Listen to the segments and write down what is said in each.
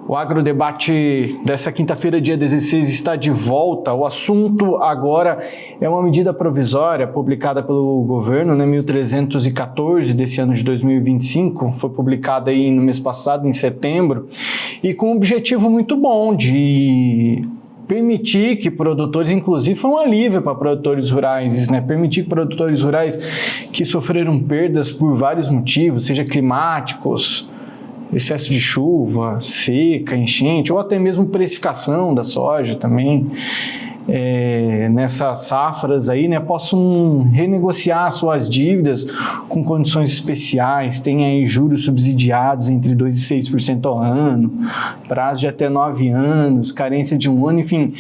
O agrodebate dessa quinta-feira, dia 16, está de volta. O assunto agora é uma medida provisória publicada pelo governo, 1314 desse ano de 2025, foi publicada aí no mês passado, em setembro, e com um objetivo muito bom de permitir que produtores, inclusive foi um alívio para produtores rurais, permitir que produtores rurais que sofreram perdas por vários motivos, seja climáticos, excesso de chuva, seca, enchente, ou até mesmo precificação da soja também, nessas safras aí, possam renegociar suas dívidas com condições especiais, tem aí juros subsidiados entre 2% e 6% ao ano, prazo de até 9 anos, carência de 1 ano, enfim,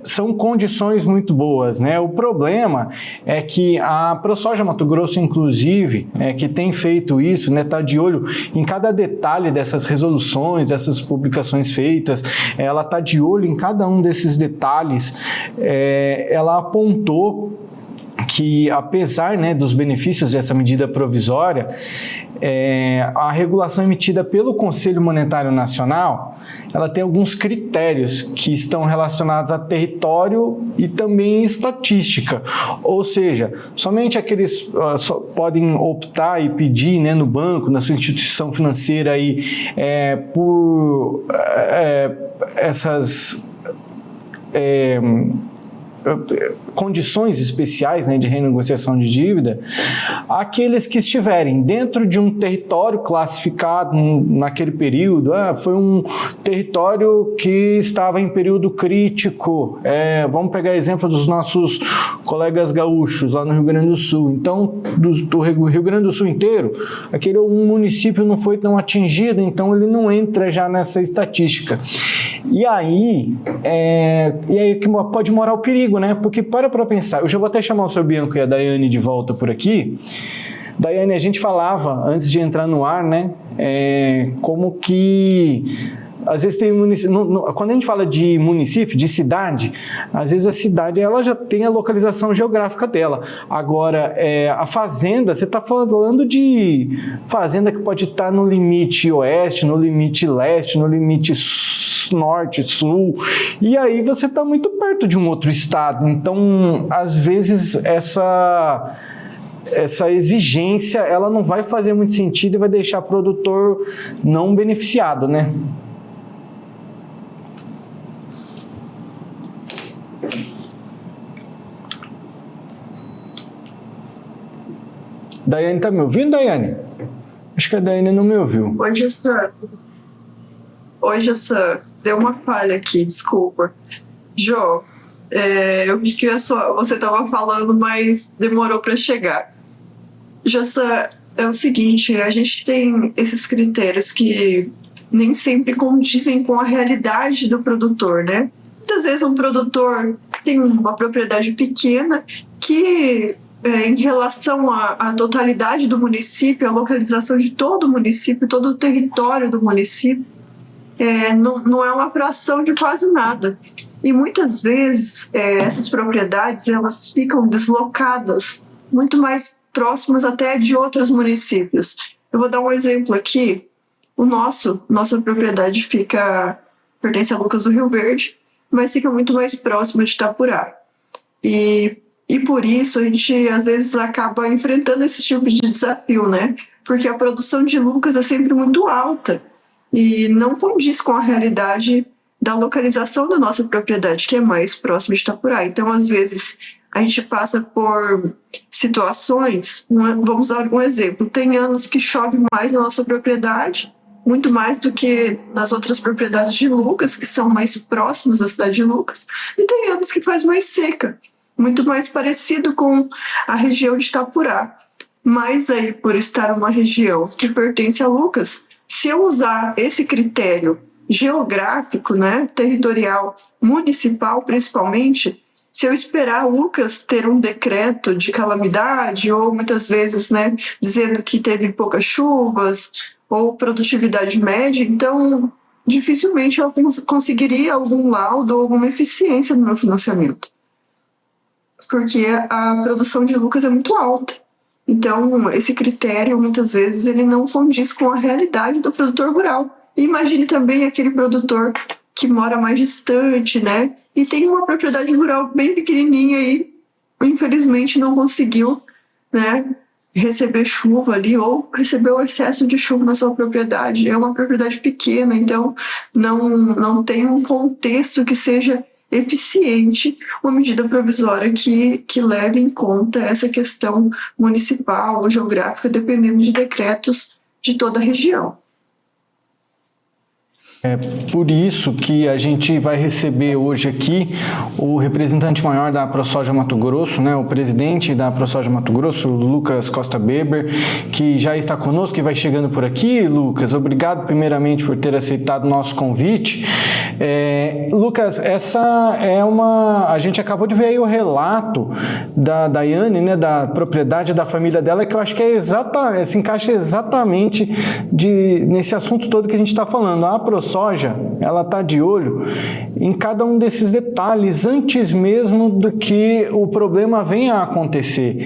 são condições muito boas, O problema é que a ProSoja Mato Grosso, inclusive, que tem feito isso, está de olho em cada detalhe dessas resoluções, dessas publicações feitas, ela está de olho em cada um desses detalhes. Ela apontou que, apesar dos benefícios dessa medida provisória, a regulação emitida pelo Conselho Monetário Nacional, ela tem alguns critérios que estão relacionados a território e também estatística, ou seja, somente aqueles podem optar e pedir no banco, na sua instituição financeira aí, por essas condições especiais de renegociação de dívida, aqueles que estiverem dentro de um território classificado naquele período, foi um território que estava em período crítico, vamos pegar exemplo dos nossos colegas gaúchos lá no Rio Grande do Sul, então do Rio Grande do Sul inteiro, aquele município não foi tão atingido, então ele não entra já nessa estatística. E aí que pode morar o perigo, porque para pensar, eu já vou até chamar o Sr. Bianco e a Daiane de volta por aqui. Daiane, a gente falava, antes de entrar no ar, como que às vezes tem quando a gente fala de município, de cidade, às vezes a cidade ela já tem a localização geográfica dela. Agora, a fazenda, você está falando de fazenda que pode estar no limite oeste, no limite leste, no limite norte, sul, e aí você está muito perto de um outro estado. Então, às vezes, essa exigência ela não vai fazer muito sentido e vai deixar o produtor não beneficiado, Daiane, tá me ouvindo, Daiane? Acho que a Daiane não me ouviu. Oi, Jassan. Deu uma falha aqui, desculpa. Jô, eu vi que você estava falando, mas demorou para chegar. Jassan, é o seguinte, a gente tem esses critérios que nem sempre condizem com a realidade do produtor, Muitas vezes um produtor tem uma propriedade pequena que, em relação à totalidade do município, a localização de todo o município, todo o território do município, não é uma fração de quase nada. E muitas vezes essas propriedades elas ficam deslocadas, muito mais próximas até de outros municípios. Eu vou dar um exemplo aqui. Nossa propriedade pertence a Lucas do Rio Verde, mas fica muito mais próxima de Itapurá. E por isso a gente às vezes acaba enfrentando esse tipo de desafio, Porque a produção de Lucas é sempre muito alta e não condiz com a realidade da localização da nossa propriedade, que é mais próxima de Itapurá. Então, às vezes, a gente passa por situações, vamos dar um exemplo, tem anos que chove mais na nossa propriedade, muito mais do que nas outras propriedades de Lucas, que são mais próximas da cidade de Lucas, e tem anos que faz mais seca, muito mais parecido com a região de Itapurá. Mas aí, por estar uma região que pertence a Lucas, se eu usar esse critério geográfico, territorial, municipal principalmente, se eu esperar Lucas ter um decreto de calamidade ou muitas vezes, dizendo que teve poucas chuvas ou produtividade média, então dificilmente eu conseguiria algum laudo ou alguma eficiência no meu financiamento, porque a produção de Lucas é muito alta. Então, esse critério, muitas vezes, ele não condiz com a realidade do produtor rural. Imagine também aquele produtor que mora mais distante, né? E tem uma propriedade rural bem pequenininha e, infelizmente, não conseguiu, né, receber chuva ali ou recebeu excesso de chuva na sua propriedade. É uma propriedade pequena, então não tem um contexto que seja eficiente uma medida provisória que leve em conta essa questão municipal ou geográfica, dependendo de decretos de toda a região. É por isso que a gente vai receber hoje aqui o representante maior da ProSoja Mato Grosso, né, o presidente da ProSoja Mato Grosso, Lucas Costa Beber, que já está conosco e vai chegando por aqui. Lucas, obrigado primeiramente por ter aceitado o nosso convite. Lucas, essa é a gente acabou de ver aí o relato da Daiane, né, da propriedade da família dela, que eu acho que se encaixa exatamente nesse assunto todo que a gente está falando. A ProSoja, ela está de olho em cada um desses detalhes antes mesmo do que o problema venha a acontecer.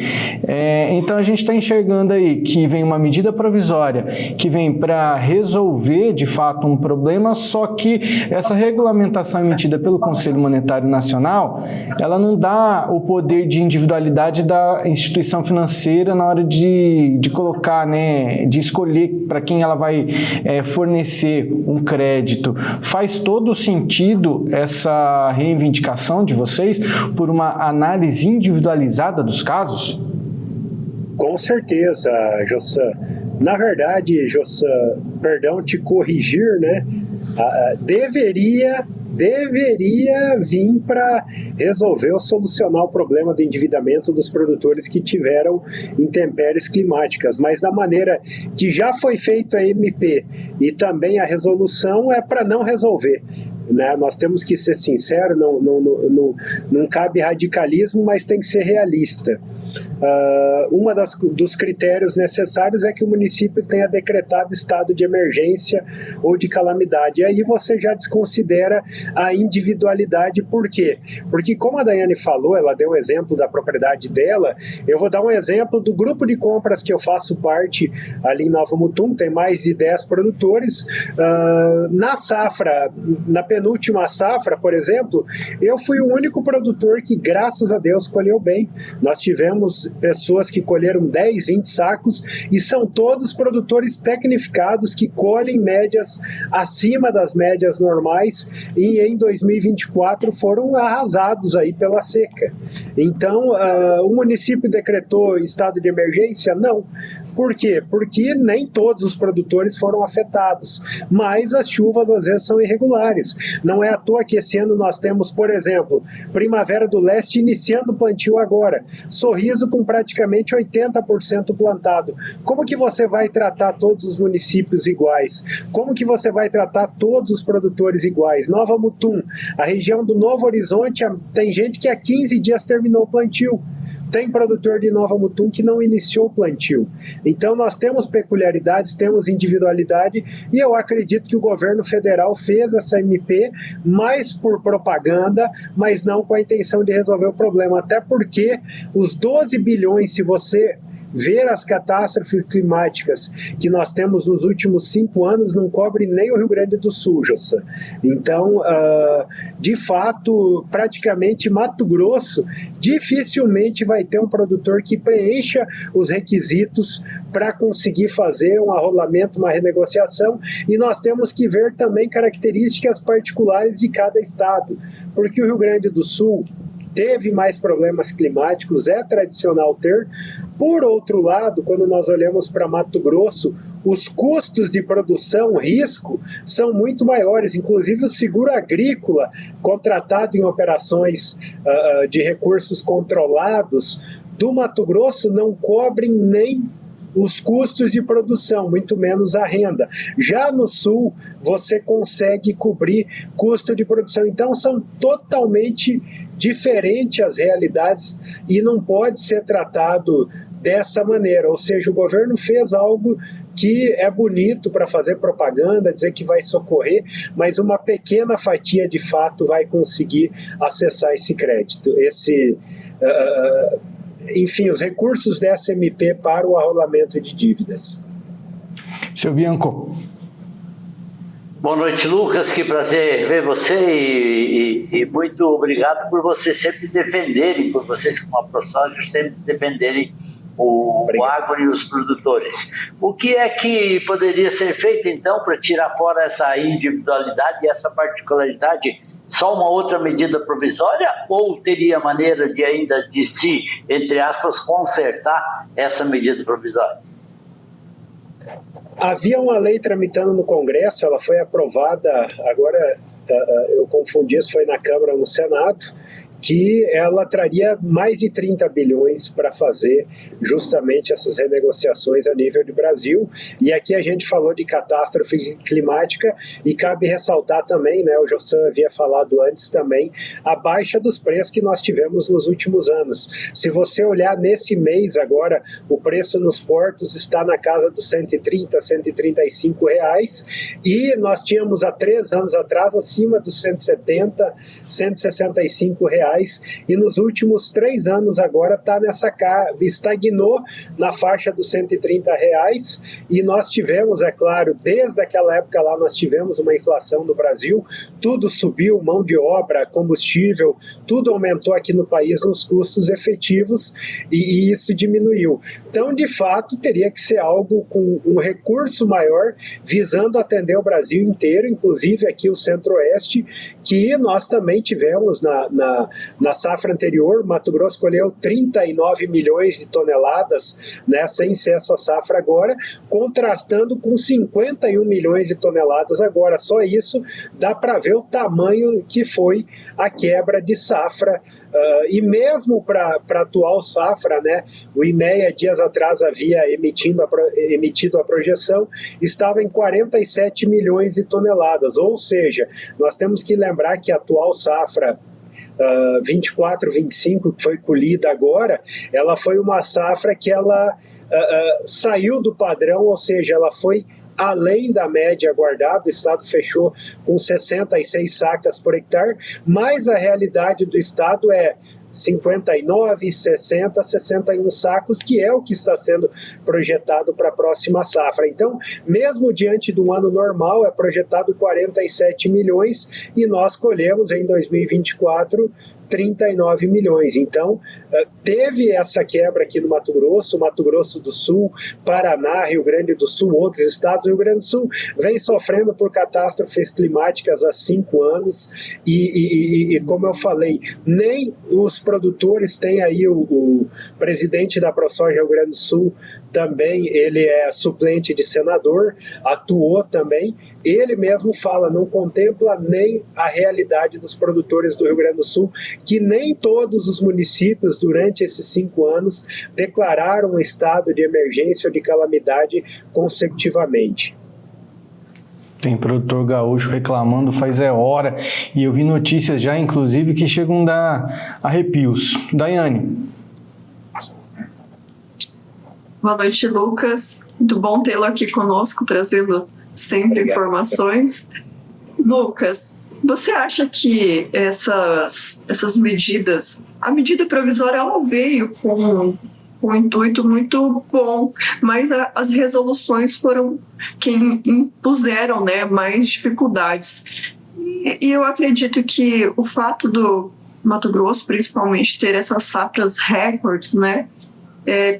Então a gente está enxergando aí que vem uma medida provisória que vem para resolver de fato um problema, só que essa regulamentação emitida pelo Conselho Monetário Nacional, ela não dá o poder de individualidade da instituição financeira na hora de colocar, né, de escolher para quem ela vai fornecer um crédito. Faz todo sentido essa reivindicação de vocês por uma análise individualizada dos casos? Com certeza, Jossan. Na verdade, Jossan, perdão te corrigir, né? Deveria vir para resolver ou solucionar o problema do endividamento dos produtores que tiveram intempéries climáticas, mas da maneira que já foi feito a MP e também a resolução é para não resolver. Né? Nós temos que ser sinceros, não cabe radicalismo, mas tem que ser realista. Dos critérios necessários é que o município tenha decretado estado de emergência ou de calamidade. E aí você já desconsidera a individualidade. Por quê? Porque, como a Daiane falou, ela deu o exemplo da propriedade dela, eu vou dar um exemplo do grupo de compras que eu faço parte ali em Nova Mutum, tem mais de 10 produtores. Na safra, na penúltima safra, por exemplo, eu fui o único produtor que, graças a Deus, colheu bem. Nós tivemos pessoas que colheram 10, 20 sacos e são todos produtores tecnificados que colhem médias acima das médias normais e em 2024 foram arrasados aí pela seca. Então, o município decretou estado de emergência? Não. Por quê? Porque nem todos os produtores foram afetados, mas as chuvas às vezes são irregulares. Não é à toa que esse ano nós temos, por exemplo, Primavera do Leste iniciando o plantio agora, Sorriso com praticamente 80% plantado. Como que você vai tratar todos os municípios iguais? Como que você vai tratar todos os produtores iguais? Nova Mutum, a região do Novo Horizonte, tem gente que há 15 dias terminou o plantio. Tem produtor de Nova Mutum que não iniciou o plantio. Então nós temos peculiaridades, temos individualidade e eu acredito que o governo federal fez essa MP mais por propaganda, mas não com a intenção de resolver o problema. Até porque os 12 bilhões, se você ver as catástrofes climáticas que nós temos nos últimos 5 anos, não cobre nem o Rio Grande do Sul, Jossan. Então, de fato, praticamente Mato Grosso dificilmente vai ter um produtor que preencha os requisitos para conseguir fazer um arrolamento, uma renegociação, e nós temos que ver também características particulares de cada estado, porque o Rio Grande do Sul teve mais problemas climáticos, é tradicional ter. Por outro lado, quando nós olhamos para Mato Grosso, os custos de produção, risco, são muito maiores. Inclusive o seguro agrícola, contratado em operações de recursos controlados do Mato Grosso, não cobrem nem os custos de produção, muito menos a renda. Já no Sul, você consegue cobrir custo de produção. Então, são totalmente diferentes as realidades e não pode ser tratado dessa maneira. Ou seja, o governo fez algo que é bonito para fazer propaganda, dizer que vai socorrer, mas uma pequena fatia, de fato, vai conseguir acessar esse crédito, enfim, os recursos dessa MP para o arrolamento de dívidas. Seu Bianco. Boa noite, Lucas. Que prazer ver você e muito obrigado por vocês sempre defenderem, por vocês como a ProSoja sempre defenderem o agro e os produtores. O que é que poderia ser feito, então, para tirar fora essa individualidade e essa particularidade? Só uma outra medida provisória ou teria maneira de ainda de se, entre aspas, consertar essa medida provisória? Havia uma lei tramitando no Congresso, ela foi aprovada, agora eu confundi se foi na Câmara ou no Senado, que ela traria mais de 30 bilhões para fazer justamente essas renegociações a nível de Brasil. E aqui a gente falou de catástrofe climática e cabe ressaltar também, né, o Jossan havia falado antes também, a baixa dos preços que nós tivemos nos últimos anos. Se você olhar nesse mês agora, o preço nos portos está na casa dos 130, 135 reais e nós tínhamos há 3 anos atrás acima dos 170, 165 reais. E nos últimos 3 anos agora estagnou na faixa dos 130 reais e nós tivemos, é claro, desde aquela época lá nós tivemos uma inflação no Brasil, tudo subiu, mão de obra, combustível, tudo aumentou aqui no país nos custos efetivos e isso diminuiu. Então, de fato, teria que ser algo com um recurso maior, visando atender o Brasil inteiro, inclusive aqui o Centro-Oeste, que nós também tivemos na safra anterior. Mato Grosso colheu 39 milhões de toneladas, né, sem ser essa safra agora, contrastando com 51 milhões de toneladas agora. Só isso dá para ver o tamanho que foi a quebra de safra. E mesmo para a atual safra, né, o IMEA dias atrás havia emitido a projeção, estava em 47 milhões de toneladas, ou seja, nós temos que lembrar que a atual safra 24, 25, que foi colhida agora, ela foi uma safra que ela saiu do padrão, ou seja, ela foi além da média aguardada. O estado fechou com 66 sacas por hectare, mas a realidade do estado é 59, 60, 61 sacos, que é o que está sendo projetado para a próxima safra. Então, mesmo diante do ano normal, é projetado 47 milhões e nós colhemos em 2024 39 milhões. Então, teve essa quebra aqui no Mato Grosso do Sul, Paraná, Rio Grande do Sul, outros estados. O Rio Grande do Sul vem sofrendo por catástrofes climáticas há 5 anos e como eu falei, nem os produtores têm aí o presidente da ProSoja Rio Grande do Sul também, ele é suplente de senador, atuou também, ele mesmo fala, não contempla nem a realidade dos produtores do Rio Grande do Sul, que nem todos os municípios durante esses 5 anos declararam um estado de emergência ou de calamidade consecutivamente. Tem produtor gaúcho reclamando faz hora, e eu vi notícias já, inclusive, que chegam a dar arrepios. Daiane. Boa noite, Lucas. Muito bom tê-lo aqui conosco, trazendo sempre informações. Lucas, você acha que essas medidas, a medida provisória ela veio com um intuito muito bom, mas as resoluções foram quem impuseram, né, mais dificuldades. E eu acredito que o fato do Mato Grosso, principalmente, ter essas safras recordes, né,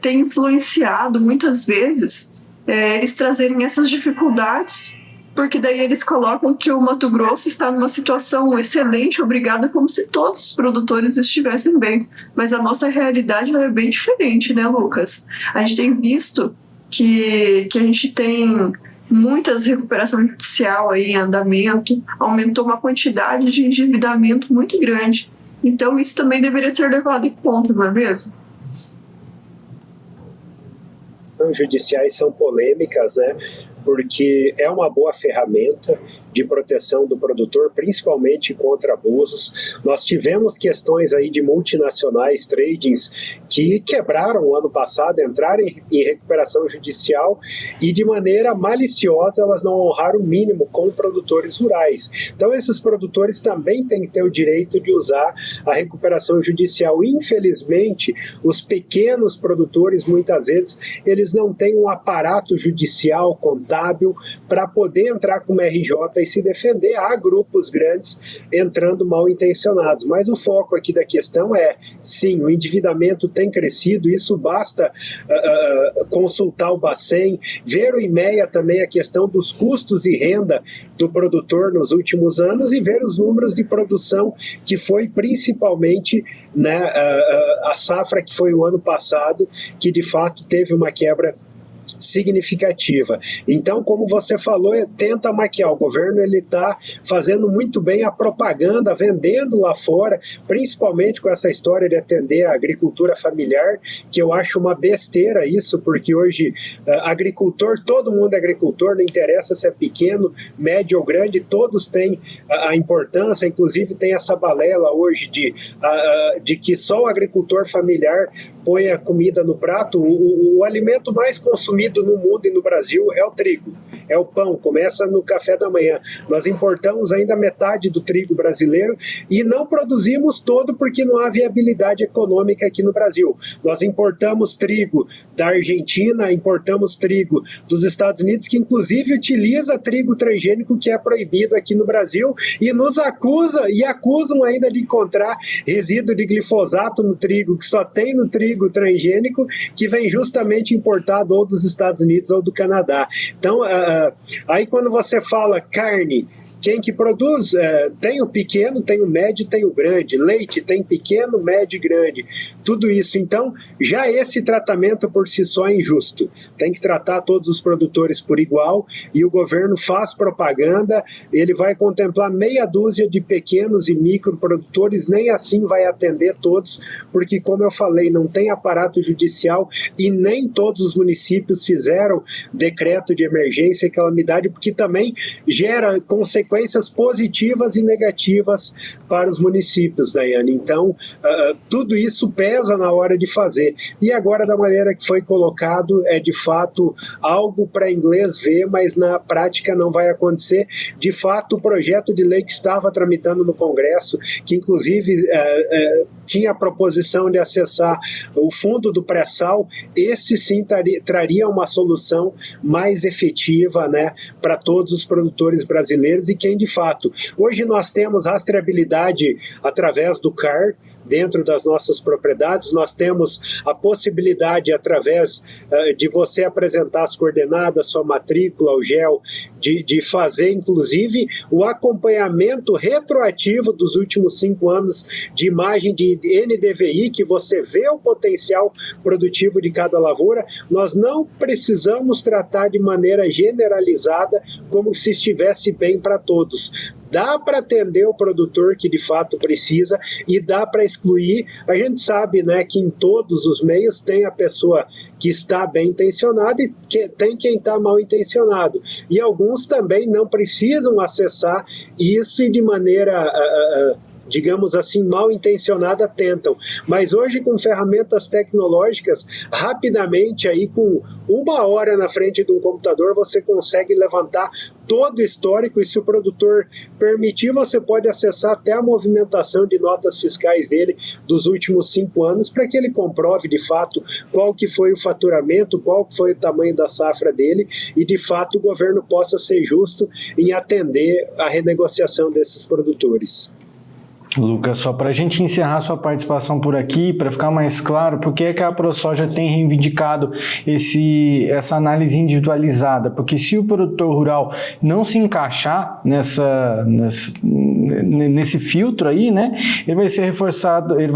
tem influenciado muitas vezes eles trazerem essas dificuldades, porque daí eles colocam que o Mato Grosso está numa situação excelente, obrigada, como se todos os produtores estivessem bem. Mas a nossa realidade é bem diferente, né, Lucas? A gente tem visto que a gente tem muitas recuperações judicial aí em andamento, aumentou uma quantidade de endividamento muito grande. Então isso também deveria ser levado em conta, não é mesmo? Judiciais são polêmicas, né? Porque é uma boa ferramenta de proteção do produtor, principalmente contra abusos. Nós tivemos questões aí de multinacionais, tradings, que quebraram o ano passado, entraram em recuperação judicial e de maneira maliciosa elas não honraram o mínimo com produtores rurais. Então esses produtores também têm que ter o direito de usar a recuperação judicial. Infelizmente, os pequenos produtores, muitas vezes, eles não têm um aparato judicial, contábil, para poder entrar com uma RJ e se defender, há grupos grandes entrando mal intencionados. Mas o foco aqui da questão é, sim, o endividamento tem crescido, isso basta consultar o Bacen, ver o IMEA também, a questão dos custos e renda do produtor nos últimos anos e ver os números de produção que foi principalmente, né, a safra que foi o ano passado, que de fato teve uma quebra significativa. Então, como você falou, tenta maquiar. O governo ele está fazendo muito bem a propaganda, vendendo lá fora, principalmente com essa história de atender a agricultura familiar, que eu acho uma besteira isso, porque hoje agricultor, todo mundo é agricultor, não interessa se é pequeno, médio ou grande, todos têm a importância, inclusive tem essa balela hoje de que só o agricultor familiar põe a comida no prato. O alimento mais consumido no mundo e no Brasil é o trigo, é o pão, começa no café da manhã. Nós importamos ainda metade do trigo brasileiro e não produzimos todo porque não há viabilidade econômica aqui no Brasil. Nós importamos trigo da Argentina, importamos trigo dos Estados Unidos, que inclusive utiliza trigo transgênico que é proibido aqui no Brasil e nos acusam ainda de encontrar resíduo de glifosato no trigo, que só tem no trigo transgênico, que vem justamente importado ou dos Estados Unidos ou do Canadá. Então, aí quando você fala carne, quem que produz? Tem o pequeno, tem o médio, tem o grande. Leite tem pequeno, médio e grande. Tudo isso. Então, já esse tratamento por si só é injusto. Tem que tratar todos os produtores por igual e o governo faz propaganda, ele vai contemplar meia dúzia de pequenos e microprodutores, nem assim vai atender todos, porque, como eu falei, não tem aparato judicial e nem todos os municípios fizeram decreto de emergência e calamidade, porque também gera consequências positivas e negativas para os municípios, Daiane. Então, tudo isso pesa na hora de fazer. E agora, da maneira que foi colocado, é de fato algo para inglês ver, mas na prática não vai acontecer. De fato, o projeto de lei que estava tramitando no Congresso, que inclusive tinha a proposição de acessar o fundo do pré-sal, esse sim traria uma solução mais efetiva, né, para todos os produtores brasileiros e quem de fato. Hoje nós temos rastreabilidade através do CAR, dentro das nossas propriedades, nós temos a possibilidade, através de você apresentar as coordenadas, sua matrícula, o GEL, de fazer, inclusive, o acompanhamento retroativo dos últimos 5 anos de imagem de NDVI, que você vê o potencial produtivo de cada lavoura. Nós não precisamos tratar de maneira generalizada como se estivesse bem para todos. Dá para atender o produtor que de fato precisa e dá para excluir. A gente sabe, né, que em todos os meios tem a pessoa que está bem intencionada e tem quem está mal intencionado. E alguns também não precisam acessar isso e de maneira digamos assim, mal intencionada tentam. Mas hoje, com ferramentas tecnológicas, rapidamente, aí com 1 hora na frente de um computador, você consegue levantar todo o histórico e, se o produtor permitir, você pode acessar até a movimentação de notas fiscais dele dos últimos 5 anos para que ele comprove, de fato, qual que foi o faturamento, qual que foi o tamanho da safra dele e, de fato, o governo possa ser justo em atender a renegociação desses produtores. Lucas, só para a gente encerrar sua participação por aqui, para ficar mais claro, por que é que a ProSoja tem reivindicado essa análise individualizada? Porque se o produtor rural não se encaixar nesse filtro aí, né, ele vai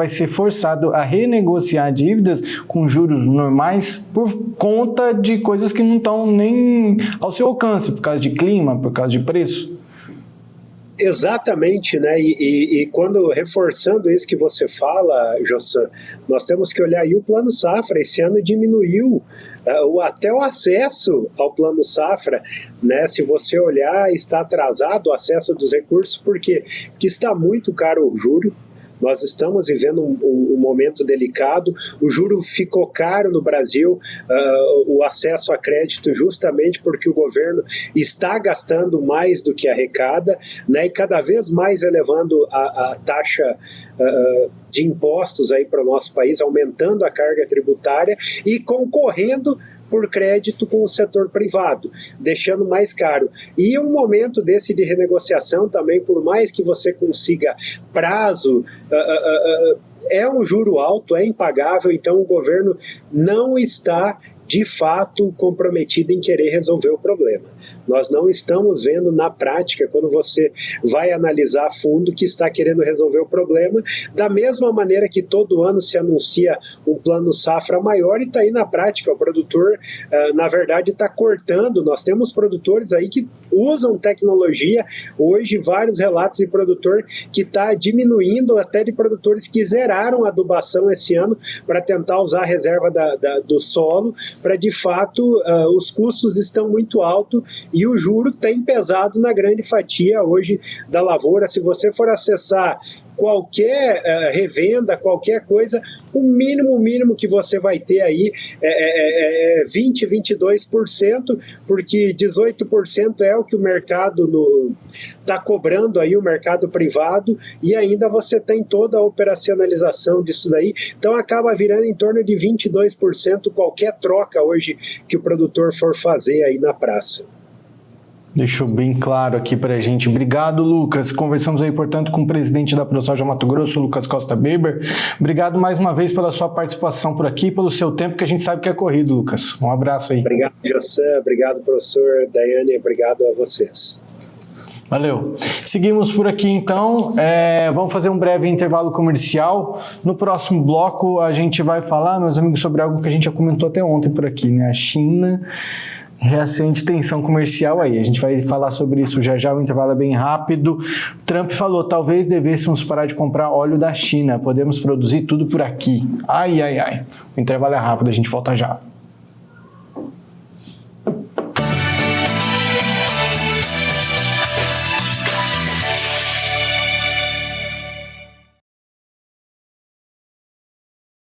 ser forçado a renegociar dívidas com juros normais por conta de coisas que não estão nem ao seu alcance, por causa de clima, por causa de preço. Exatamente, né? E quando, reforçando isso que você fala, Jossan, nós temos que olhar aí o Plano Safra. Esse ano diminuiu até o acesso ao Plano Safra, né? Se você olhar, está atrasado o acesso dos recursos, porque está muito caro o juro. Nós estamos vivendo um momento delicado, o juro ficou caro no Brasil, o acesso a crédito justamente porque o governo está gastando mais do que arrecada, né, e cada vez mais elevando a taxa de impostos aí para o nosso país, aumentando a carga tributária e concorrendo por crédito com o setor privado, deixando mais caro. E um momento desse de renegociação também, por mais que você consiga prazo, é um juro alto, é impagável, então o governo não está de fato comprometido em querer resolver o problema. Nós não estamos vendo na prática, quando você vai analisar a fundo, que está querendo resolver o problema, da mesma maneira que todo ano se anuncia um plano safra maior e está aí na prática. O produtor, na verdade, está cortando. Nós temos produtores aí que usam tecnologia, hoje vários relatos de produtor que está diminuindo, até de produtores que zeraram a adubação esse ano para tentar usar a reserva do solo, para de fato os custos estão muito altos e o juro tem pesado na grande fatia hoje da lavoura. Se você for acessar qualquer revenda, qualquer coisa, o mínimo que você vai ter aí é 20%, 22%, porque 18% é o que o mercado está cobrando aí, o mercado privado, e ainda você tem toda a operacionalização disso daí, então acaba virando em torno de 22% qualquer troca hoje que o produtor for fazer aí na praça. Deixou bem claro aqui pra gente. Obrigado, Lucas. Conversamos aí, portanto, com o presidente da ProSoja Mato Grosso, Lucas Costa Weber. Obrigado mais uma vez pela sua participação por aqui, pelo seu tempo, que a gente sabe que é corrido, Lucas. Um abraço aí. Obrigado, José. Obrigado, professor Daiane. Obrigado a vocês. Valeu. Seguimos por aqui, então. Vamos fazer um breve intervalo comercial. No próximo bloco, a gente vai falar, meus amigos, sobre algo que a gente já comentou até ontem por aqui, né? A China reacende tensão comercial aí. A gente vai falar sobre isso já, o intervalo é bem rápido. Trump falou, talvez devêssemos parar de comprar óleo da China, podemos produzir tudo por aqui. Ai. O intervalo é rápido, a gente volta já.